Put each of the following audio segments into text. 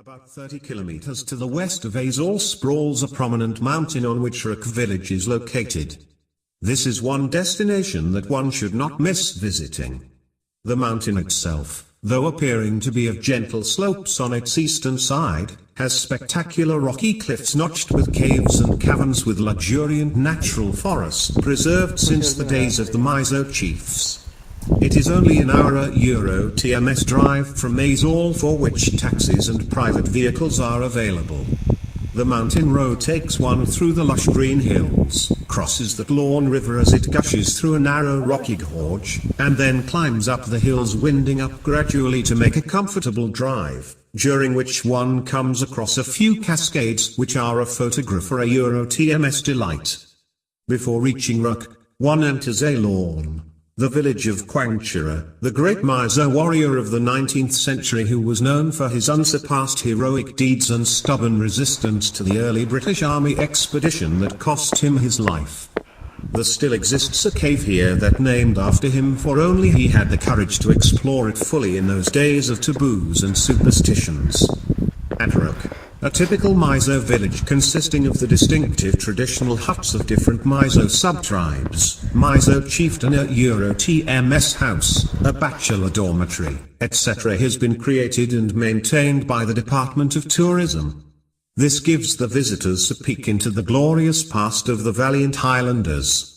About 30 kilometers to the west of Aizawl sprawls a prominent mountain on which Reiek village is located. This is one destination that one should not miss visiting. The mountain itself, though appearing to be of gentle slopes on its eastern side, has spectacular rocky cliffs notched with caves and caverns with luxuriant natural forest preserved since the days of the Mizo chiefs. It is only an hour Euro-TMS drive from Aizawl, for which taxis and private vehicles are available. The mountain road takes one through the lush green hills, crosses the Tlawng river as it gushes through a narrow rocky gorge, and then climbs up the hills, winding up gradually to make a comfortable drive, during which one comes across a few cascades which are a photographer a Euro-TMS delight. Before reaching Reiek, one enters Tlawng, the village of Tlawng, the great Mizo warrior of the 19th century who was known for his unsurpassed heroic deeds and stubborn resistance to the early British Army expedition that cost him his life. There still exists a cave here that named after him, for only he had the courage to explore it fully in those days of taboos and superstitions. At Reiek, a typical Mizo village consisting of the distinctive traditional huts of different Mizo sub-tribes, Mizo chieftain, a Euro-TMS house, a bachelor dormitory, etc. has been created and maintained by the Department of Tourism. This gives the visitors a peek into the glorious past of the valiant Highlanders.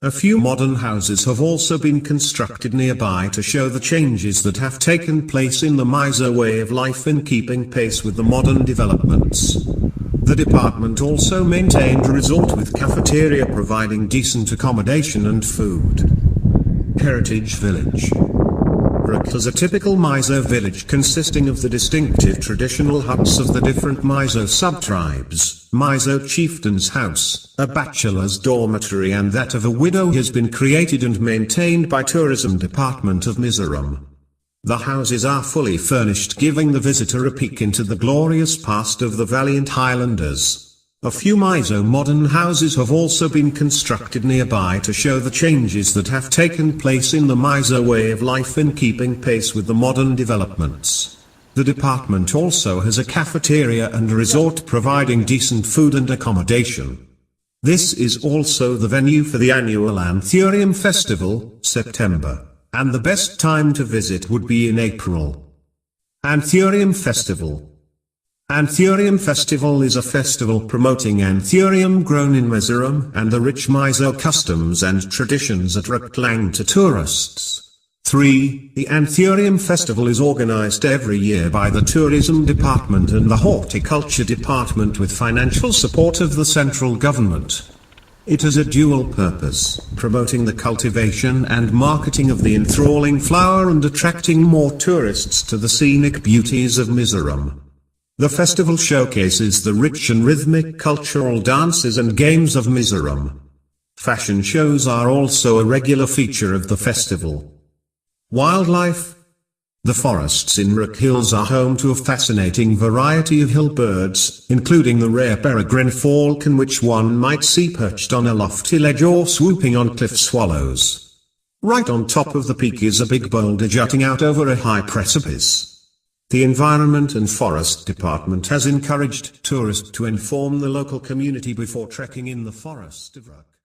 A few modern houses have also been constructed nearby to show the changes that have taken place in the Mizo way of life in keeping pace with the modern developments. The department also maintained a resort with cafeteria providing decent accommodation and food. Heritage Village. Reiek is a typical Mizo village consisting of the distinctive traditional huts of the different Mizo sub-tribes. Mizo chieftain's house, a bachelor's dormitory and that of a widow has been created and maintained by Tourism Department of Mizoram. The houses are fully furnished, giving the visitor a peek into the glorious past of the valiant Highlanders. A few Mizo modern houses have also been constructed nearby to show the changes that have taken place in the Mizo way of life in keeping pace with the modern developments. The department also has a cafeteria and a resort providing decent food and accommodation. This is also the venue for the annual Anthurium Festival, September, and the best time to visit would be in April. Anthurium Festival. Anthurium Festival is a festival promoting anthurium grown in Mizoram and the rich Mizo customs and traditions at Tlawng to tourists. 3. The Anthurium Festival is organized every year by the Tourism Department and the Horticulture Department with financial support of the central government. It has a dual purpose, promoting the cultivation and marketing of the enthralling flower and attracting more tourists to the scenic beauties of Mizoram. The festival showcases the rich and rhythmic cultural dances and games of Mizoram. Fashion shows are also a regular feature of the festival. Wildlife. The forests in Reiek Hills are home to a fascinating variety of hill birds, including the rare peregrine falcon which one might see perched on a lofty ledge or swooping on cliff swallows. Right on top of the peak is a big boulder jutting out over a high precipice. The Environment and Forest Department has encouraged tourists to inform the local community before trekking in the forest of Reiek.